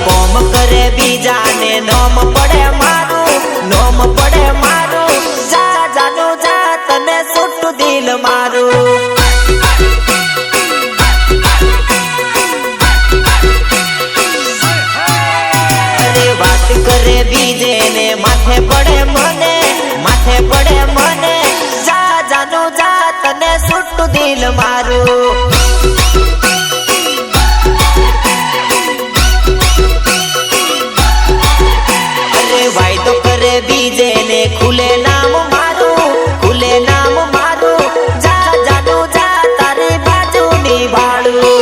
કોમ કરે બીજા ને નોમ પડે મારું જા જાનું જા તને છૂટું દિલ મારું વાત કરે બીજે ને માથે પડે મને જા જાનું જા તને છૂટું દિલ મારું અરે વાયદો કરે બીજે ને ખુલે નામ મારું જા જાનું જા તારી બાજુ નિભાળું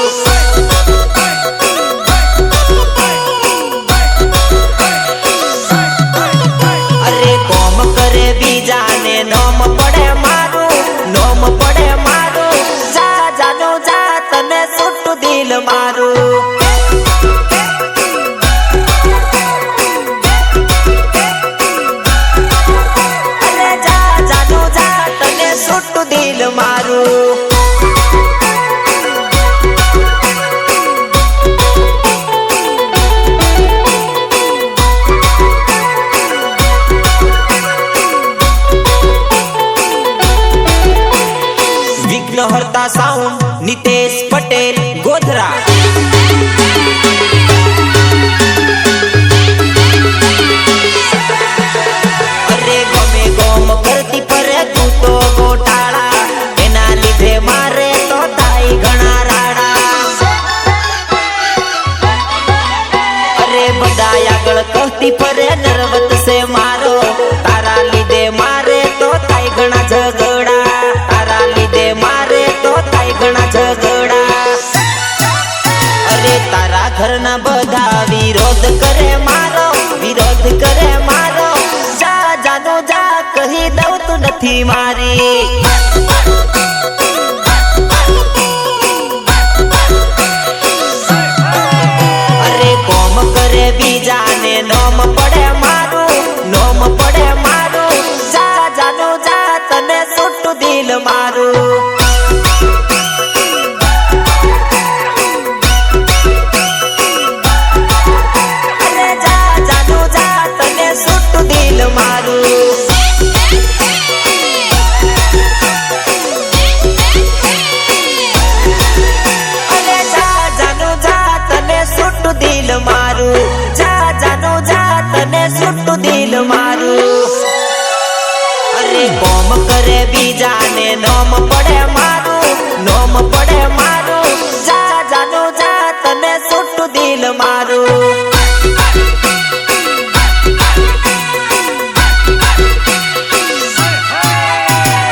બીજાને નોમ પડે મારું જા જાનું જા તને છૂટું દિલ મારું અરે જા જાનું જા તને છૂટું દિલ મારું હરતા સાઉન્ડ નિતેશ પટેલ ગોધરા અરે ગમે ગોમ કરતી પરે તું તો ગોટાળા એના લીધે મારે તો થાય ઘણા રાડા અરે બધા આગળ કહતી પરે નરવત છે મારો તારા લીધે મારે તો થાય ઘણા ઝઘડા તારા લીધે મારે તો થાય ઘણા ઝઘડા અરે તારા ઘરના બધા વિરોધ કરે મારો જા જાનું જા કહી દઉં તું નથી મારી અરે કોમ કરે બીજાને નોમ પડે મારું જા જાનું જા તને છૂટું દિલ મારું અરે જા જાનું જા તને છૂટું દિલ મારું અરે જા જાનું જા તને છૂટું દિલ મારું જા જાનું જા તને છૂટું દિલ મારું અરે કોમ કરે બીજાને નોમ પડે મારું જા જાનું જા તને છૂટું દિલ મારું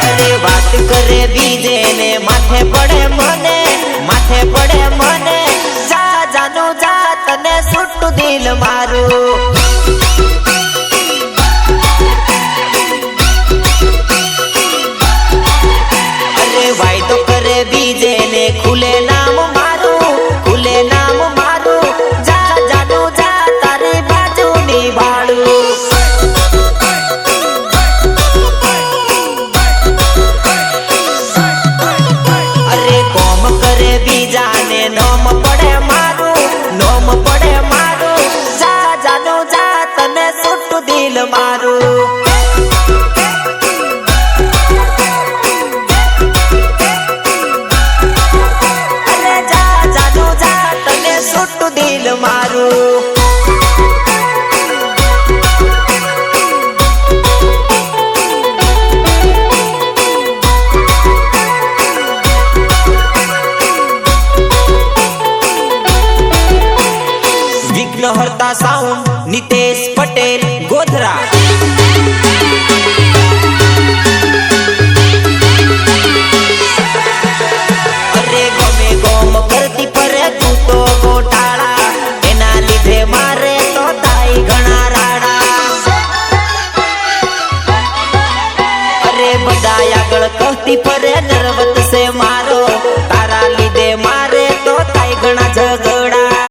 અરે વાત કરે બીજે ને માથે પડે મને જા જાનું જા તને છૂટું દિલ મારું વાયદો કરે બીજે ને ખુલે નામ મારું જા જાનું જા તારી બાજુ નિભાળું અરે કોમ કરે બીજાને નોમ પડે મારું જા જાનું જા તને છૂટું દિલ મારું છૂટું દિલ મારું વિઘ્ન હરતા સાઉન્ડ નિતેશ પટેલ ગોધરા અરે ગમે ગોમ કરતી પરે તું તો ગોટાળા એના લીધે મારે તો થાય ઘણા રાડા અરે બધા આગળ કહતી પરે નરવત